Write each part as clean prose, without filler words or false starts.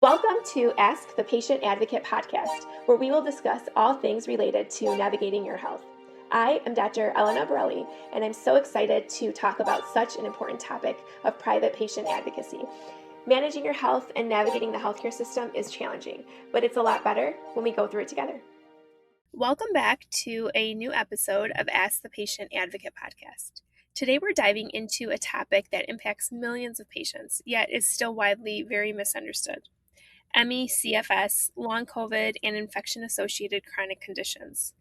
Welcome to Ask the Patient Advocate podcast, where we will discuss all things related to navigating your health. I am Dr. Elena Borrelli, and I'm so excited to talk about such an important topic of private patient advocacy. Managing your health and navigating the healthcare system is challenging, but it's a lot better when we go through it together. Welcome back to a new episode of Ask the Patient Advocate podcast. Today we're diving into a topic that impacts millions of patients, yet is still widely very misunderstood. ME, CFS, long COVID, and infection-associated chronic conditions.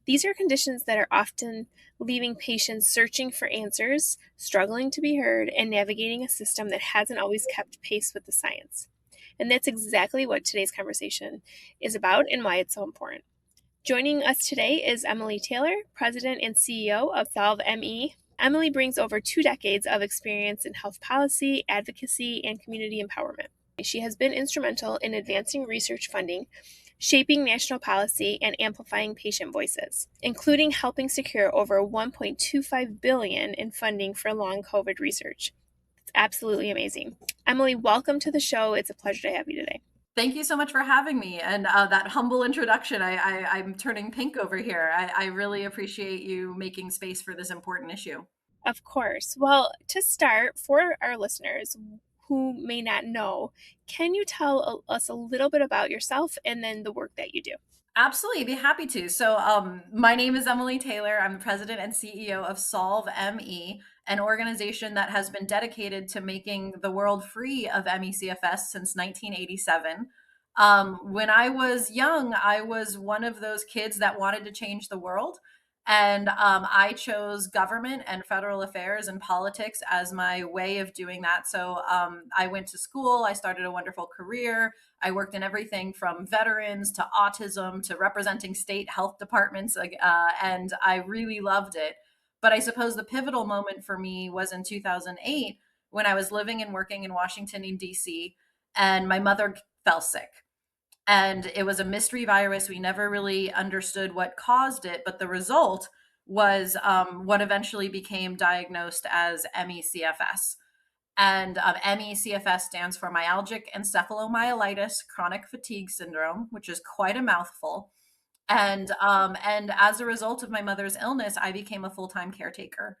These are conditions that are often leaving patients searching for answers, struggling to be heard, and navigating a system that hasn't always kept pace with the science. And that's exactly what today's conversation is about and why it's so important. Joining us today is Emily Taylor, President and CEO of Solve M.E. Emily brings over 2 decades of experience in health policy, advocacy, and community empowerment. She has been instrumental in advancing research funding, shaping national policy, and amplifying patient voices, including helping secure over $1.25 billion in funding for long COVID research. It's absolutely amazing. Emily, welcome to the show. It's a pleasure to have you today. Thank you so much for having me, and that humble introduction. I'm turning pink over here. I really appreciate you making space for this important issue. Of course. Well, to start, for our listeners who may not know, can you tell us a little bit about yourself and then the work that you do? Absolutely, be happy to. So, my name is Emily Taylor. I'm the president and CEO of Solve M.E, an organization that has been dedicated to making the world free of ME/CFS since 1987. When I was young, I was one of those kids that wanted to change the world. And I chose government and federal affairs and politics as my way of doing that. So I went to school, I started a wonderful career. I worked in everything from veterans to autism to representing state health departments, and I really loved it. But I suppose the pivotal moment for me was in 2008 when I was living and working in Washington, D.C., and my mother fell sick. And it was a mystery virus. We never really understood what caused it, but the result was what eventually became diagnosed as ME/CFS. And ME/CFS stands for myalgic encephalomyelitis chronic fatigue syndrome, which is quite a mouthful. And as a result of my mother's illness, I became a full-time caretaker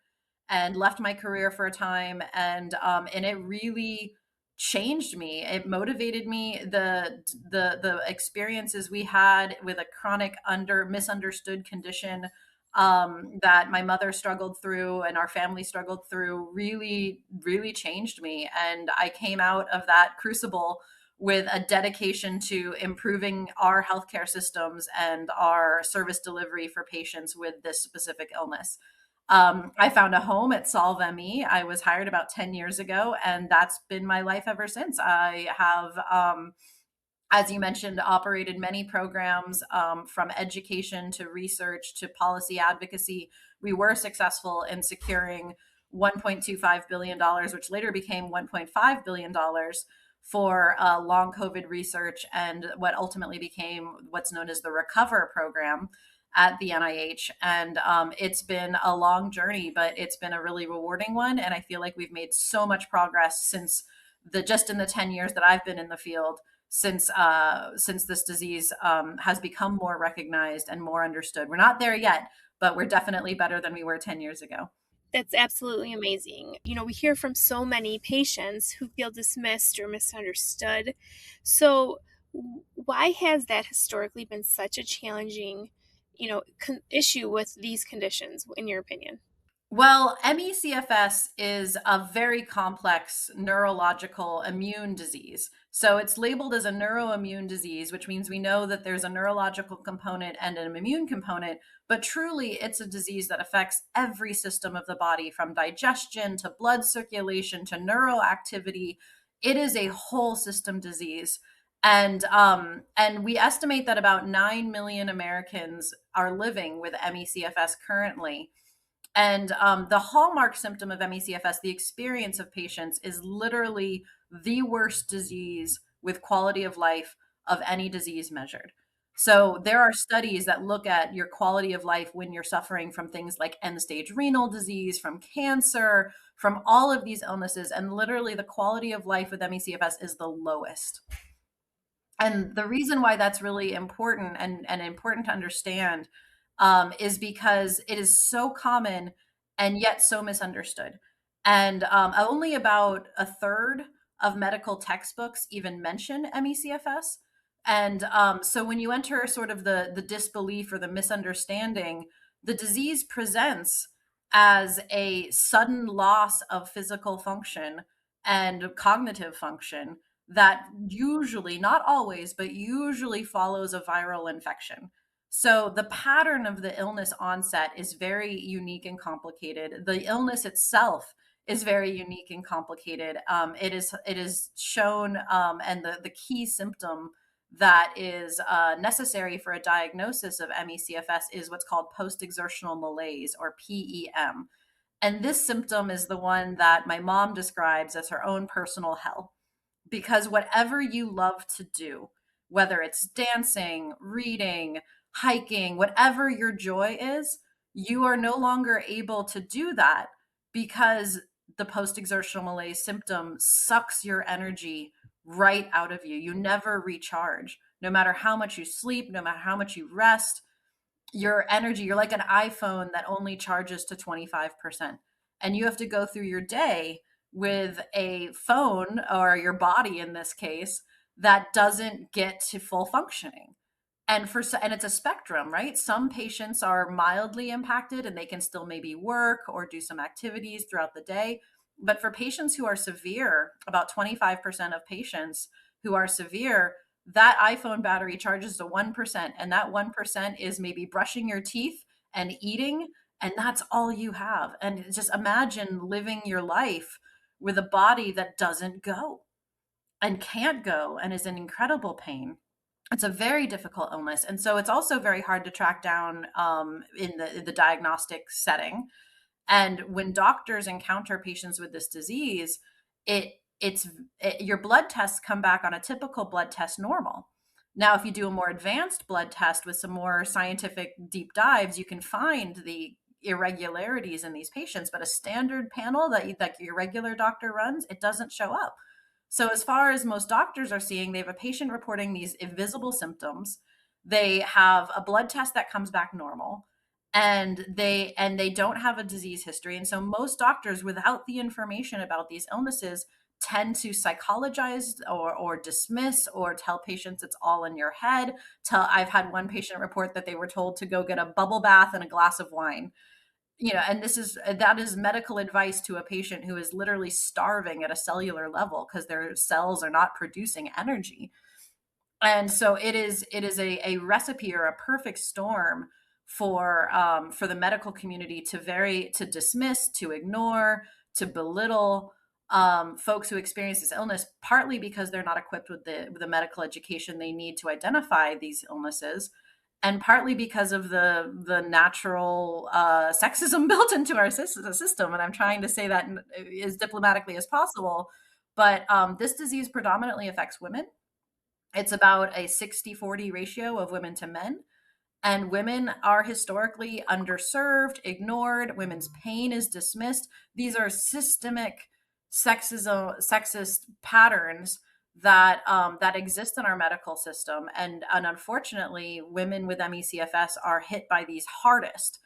and left my career for a time. And it really changed me. It motivated me. The experiences we had with a chronic misunderstood condition that my mother struggled through and our family struggled through really changed me. And I came out of that crucible with a dedication to improving our healthcare systems and our service delivery for patients with this specific illness. I found a home at Solve M.E. I was hired about 10 years ago, and that's been my life ever since. I have, as you mentioned, operated many programs from education to research to policy advocacy. We were successful in securing $1.25 billion, which later became $1.5 billion for long COVID research and what ultimately became what's known as the Recover program at the NIH. And it's been a long journey, but it's been a really rewarding one. And I feel like we've made so much progress since just in the 10 years that I've been in the field, since this disease has become more recognized and more understood. We're not there yet, but we're definitely better than we were 10 years ago. That's absolutely amazing. You know, we hear from so many patients who feel dismissed or misunderstood. So, why has that historically been such a challenging, issue with these conditions, in your opinion? Well, ME/CFS is a very complex neurological immune disease. So it's labeled as a neuroimmune disease, which means we know that there's a neurological component and an immune component, but truly it's a disease that affects every system of the body, from digestion to blood circulation to neuroactivity. It is a whole system disease. And we estimate that about 9 million Americans are living with ME/CFS currently. And the hallmark symptom of ME/CFS, the experience of patients, is literally the worst disease with quality of life of any disease measured. So there are studies that look at your quality of life when you're suffering from things like end-stage renal disease, from cancer, from all of these illnesses, and literally the quality of life with ME/CFS is the lowest. And the reason why that's really important and important to understand is because it is so common and yet so misunderstood. And only about a third of medical textbooks even mention MECFS. And so when you enter sort of the disbelief or the misunderstanding, the disease presents as a sudden loss of physical function and cognitive function that usually, not always, but usually follows a viral infection. So the pattern of the illness onset is very unique and complicated. The illness itself is very unique and complicated. It is shown, and the key symptom that is necessary for a diagnosis of ME/CFS is what's called post-exertional malaise, or PEM. And this symptom is the one that my mom describes as her own personal hell, because whatever you love to do, whether it's dancing, reading, hiking, whatever your joy is, you are no longer able to do that because the post exertional malaise symptom sucks your energy right out of you. You never recharge. No matter how much you sleep, no matter how much you rest, your energy, you're like an iPhone that only charges to 25%. And you have to go through your day with a phone, or your body in this case, that doesn't get to full functioning. And it's a spectrum, right? Some patients are mildly impacted and they can still maybe work or do some activities throughout the day. But for patients who are severe, about 25% of patients who are severe, that iPhone battery charges to 1%, and that 1% is maybe brushing your teeth and eating, and that's all you have. And just imagine living your life with a body that doesn't go and can't go and is in incredible pain. It's a very difficult illness, and so it's also very hard to track down in the diagnostic setting. And when doctors encounter patients with this disease, your blood tests come back on a typical blood test normal. Now, if you do a more advanced blood test with some more scientific deep dives, you can find the irregularities in these patients. But a standard panel that your regular doctor runs, it doesn't show up. So, as far as most doctors are seeing, they have a patient reporting these invisible symptoms. They have a blood test that comes back normal, and they don't have a disease history. And so most doctors, without the information about these illnesses, tend to psychologize or dismiss or tell patients it's all in your head. I've had one patient report that they were told to go get a bubble bath and a glass of wine. And that is medical advice to a patient who is literally starving at a cellular level because their cells are not producing energy. And so it is a recipe, or a perfect storm for the medical community to dismiss, to ignore, to belittle folks who experience this illness, partly because they're not equipped with the medical education they need to identify these illnesses, and partly because of the natural sexism built into our system. And I'm trying to say that as diplomatically as possible. But this disease predominantly affects women. It's about a 60-40 ratio of women to men. And women are historically underserved, ignored. Women's pain is dismissed. These are systemic sexist patterns that exist in our medical system. And unfortunately, women with ME/CFS are hit by these hardest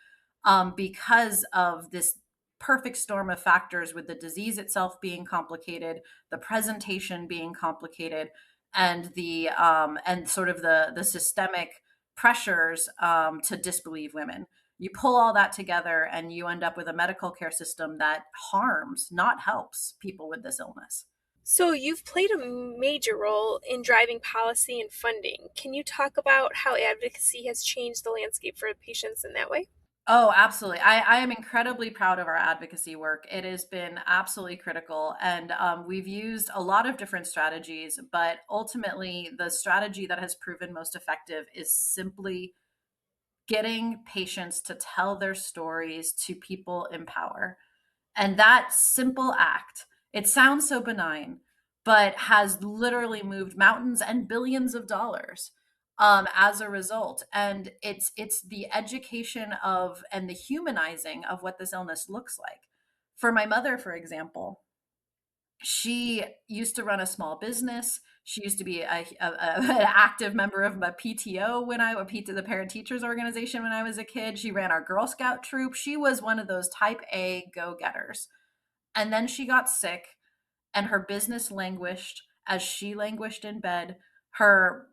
because of this perfect storm of factors, with the disease itself being complicated, the presentation being complicated, and and sort of the systemic pressures to disbelieve women. You pull all that together and you end up with a medical care system that harms, not helps, people with this illness. So, you've played a major role in driving policy and funding. Can you talk about how advocacy has changed the landscape for patients in that way? Oh, absolutely. I am incredibly proud of our advocacy work. It has been absolutely critical. And we've used a lot of different strategies, but ultimately, the strategy that has proven most effective is simply getting patients to tell their stories to people in power. And that simple act, it sounds so benign, but has literally moved mountains and billions of dollars as a result. And it's the education of and the humanizing of what this illness looks like. For my mother, for example, she used to run a small business. She used to be an active member of a PTO the Parent Teachers Organization when I was a kid. She ran our Girl Scout troop. She was one of those type A go-getters. And then she got sick and her business languished as she languished in bed. Her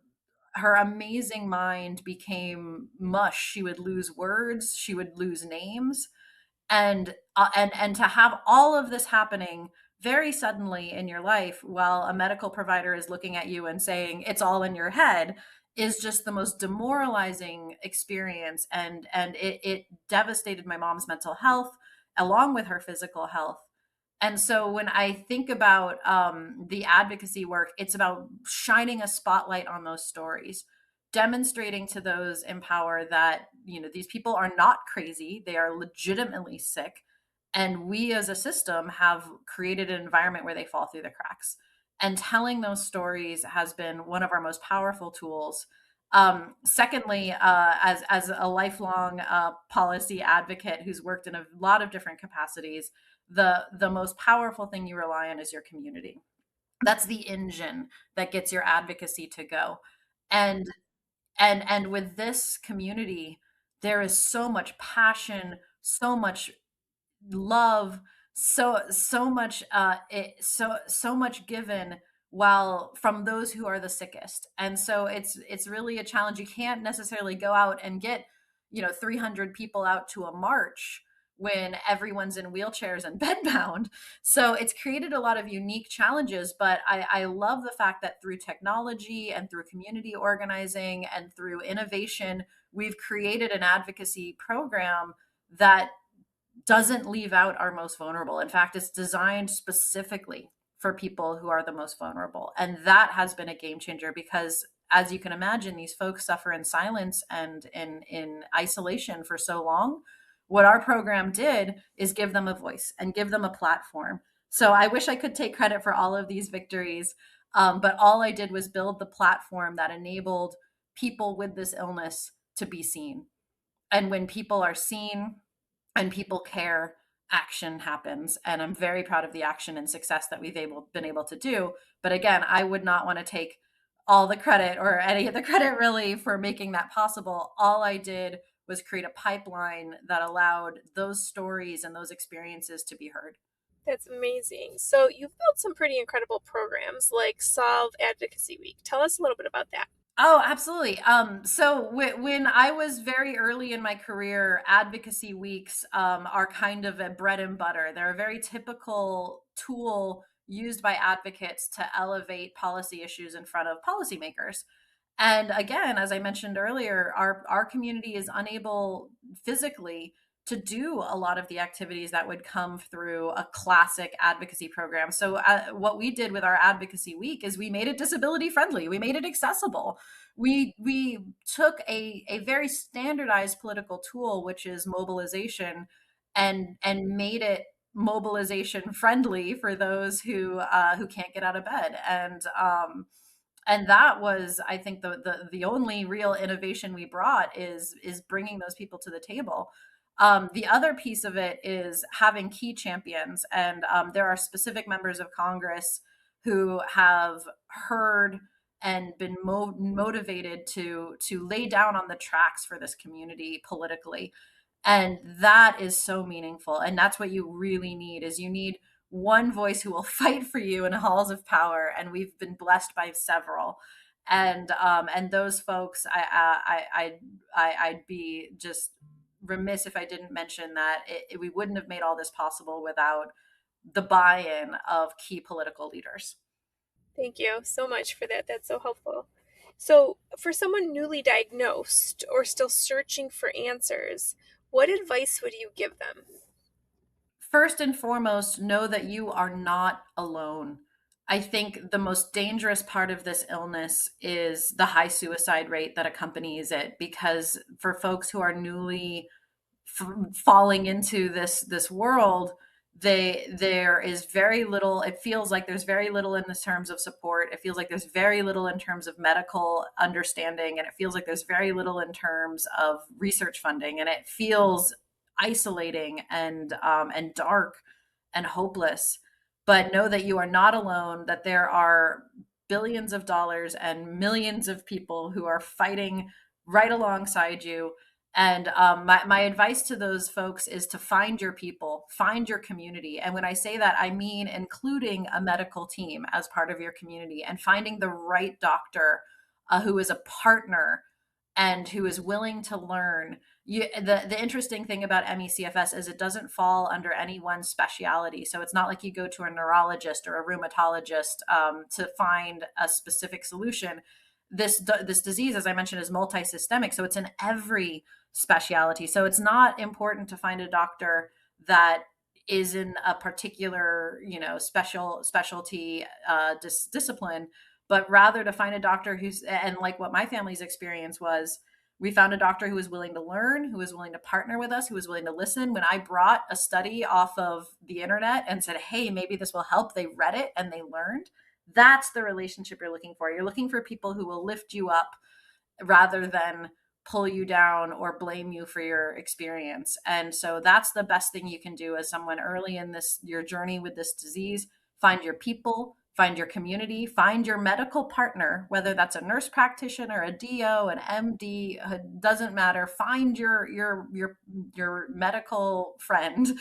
her amazing mind became mush. She would lose words, she would lose names, and to have all of this happening very suddenly in your life while a medical provider is looking at you and saying it's all in your head is just the most demoralizing experience, and it devastated my mom's mental health along with her physical health. And so when I think about the advocacy work, it's about shining a spotlight on those stories, demonstrating to those in power that, these people are not crazy, they are legitimately sick, and we as a system have created an environment where they fall through the cracks. And telling those stories has been one of our most powerful tools. Secondly, as a lifelong policy advocate who's worked in a lot of different capacities, the most powerful thing you rely on is your community. That's the engine that gets your advocacy to go. And and with this community, there is so much passion, so much love, so much so much given, while from those who are the sickest. And so it's really a challenge. You can't necessarily go out and get 300 people out to a march when everyone's in wheelchairs and bedbound. So it's created a lot of unique challenges, but I love the fact that through technology and through community organizing and through innovation, we've created an advocacy program that doesn't leave out our most vulnerable. In fact, it's designed specifically for people who are the most vulnerable. And that has been a game changer because, as you can imagine, these folks suffer in silence and in isolation for so long. What our program did is give them a voice and give them a platform. So I wish I could take credit for all of these victories, but all I did was build the platform that enabled people with this illness to be seen. And when people are seen, and people care, action happens. And I'm very proud of the action and success that been able to do. But again, I would not want to take all the credit or any of the credit really for making that possible. All I did was create a pipeline that allowed those stories and those experiences to be heard. That's amazing. So you've built some pretty incredible programs like Solve Advocacy Week. Tell us a little bit about that. Oh, absolutely. So when I was very early in my career, advocacy weeks are kind of a bread and butter. They're a very typical tool used by advocates to elevate policy issues in front of policymakers. And again, as I mentioned earlier, our community is unable physically to do a lot of the activities that would come through a classic advocacy program. So what we did with our advocacy week is we made it disability friendly. We made it accessible. We took a very standardized political tool, which is mobilization, and made it mobilization friendly for those who can't get out of bed. And that was, I think, the only real innovation we brought is bringing those people to the table. The other piece of it is having key champions, and there are specific members of Congress who have heard and been motivated to lay down on the tracks for this community politically. And that is so meaningful. And that's what you really need. Is you need one voice who will fight for you in halls of power, and we've been blessed by several. And those folks, I'd be just remiss if I didn't mention that we wouldn't have made all this possible without the buy-in of key political leaders. Thank you so much for that. That's so helpful. So, for someone newly diagnosed or still searching for answers, what advice would you give them? First and foremost, know that you are not alone. I think the most dangerous part of this illness is the high suicide rate that accompanies it, because for folks who are newly falling into this world, there is very little. It feels like there's very little in the terms of support. It feels like there's very little in terms of medical understanding, and it feels like there's very little in terms of research funding, and it feels isolating and dark and hopeless. But know that you are not alone, that there are billions of dollars and millions of people who are fighting right alongside you. And my advice to those folks is to find your people, find your community. And when I say that, I mean including a medical team as part of your community and finding the right doctor who is a partner and who is willing to learn. The interesting thing about ME/CFS is it doesn't fall under any one speciality. So it's not like you go to a neurologist or a rheumatologist to find a specific solution. This disease, as I mentioned, is multisystemic, so it's in every specialty. So it's not important to find a doctor that is in a particular, specialty discipline, but rather to find a doctor and like what my family's experience was, we found a doctor who was willing to learn, who was willing to partner with us, who was willing to listen. When I brought a study off of the internet and said, hey, maybe this will help, they read it and they learned. That's the relationship you're looking for. You're looking for people who will lift you up rather than pull you down or blame you for your experience. And so that's the best thing you can do as someone early in your journey with this disease. Find your people, find your community, find your medical partner, whether that's a nurse practitioner, a DO, an MD, doesn't matter. Find your medical friend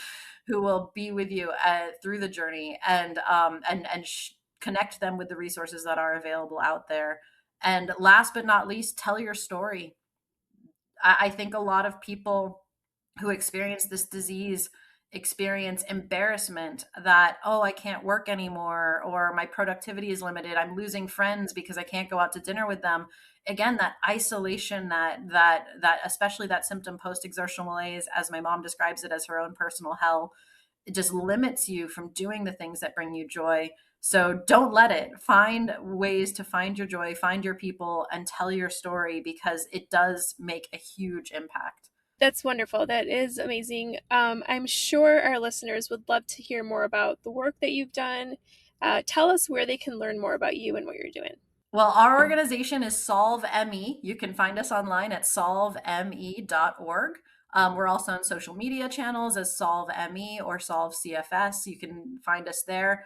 who will be with you through the journey, and connect them with the resources that are available out there. And last but not least, tell your story. I think a lot of people who experience this disease experience embarrassment that, oh, I can't work anymore, or my productivity is limited. I'm losing friends because I can't go out to dinner with them. Again, that isolation, that especially that symptom post-exertional malaise, as my mom describes it as her own personal hell, it just limits you from doing the things that bring you joy. So don't let it. Find ways to find your joy, find your people, and tell your story, because it does make a huge impact. That's wonderful. That is amazing. I'm sure our listeners would love to hear more about the work that you've done. Tell us where they can learn more about you and what you're doing. Well, our organization is Solve M.E. You can find us online at solveme.org. We're also on social media channels as Solve M.E. or Solve CFS. You can find us there.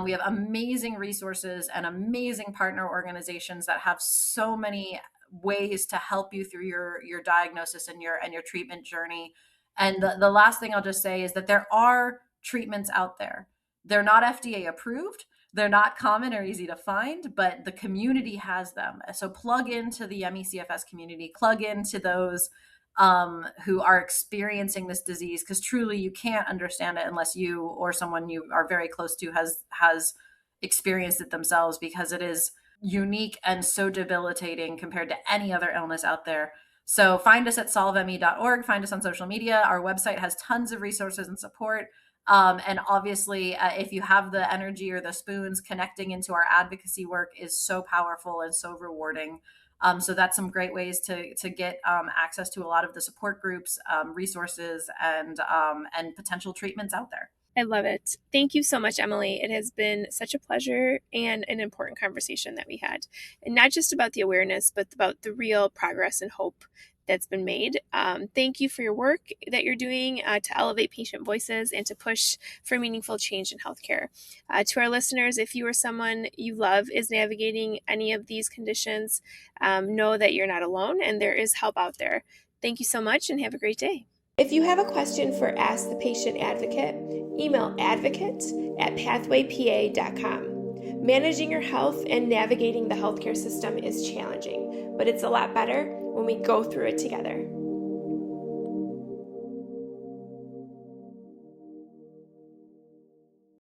We have amazing resources and amazing partner organizations that have so many ways to help you through your diagnosis and your treatment journey. And the last thing I'll just say is that there are treatments out there. They're not FDA approved. They're not common or easy to find, but the community has them. So plug into the ME/CFS community, plug into those who are experiencing this disease, because truly you can't understand it unless you or someone you are very close to has experienced it themselves, because it is unique and so debilitating compared to any other illness out there. So find us at solveme.org, find us on social media. Our website has tons of resources and support. And obviously, if you have the energy or the spoons, connecting into our advocacy work is so powerful and so rewarding. So that's some great ways to get access to a lot of the support groups, resources, and potential treatments out there. I love it. Thank you so much, Emily. It has been such a pleasure and an important conversation that we had. And not just about the awareness, but about the real progress and hope that's been made. Thank you for your work that you're doing to elevate patient voices and to push for meaningful change in healthcare. To our listeners, if you or someone you love is navigating any of these conditions, know that you're not alone and there is help out there. Thank you so much and have a great day. If you have a question for Ask the Patient Advocate, email advocate@pathwaypa.com. Managing your health and navigating the healthcare system is challenging, but it's a lot better when we go through it together.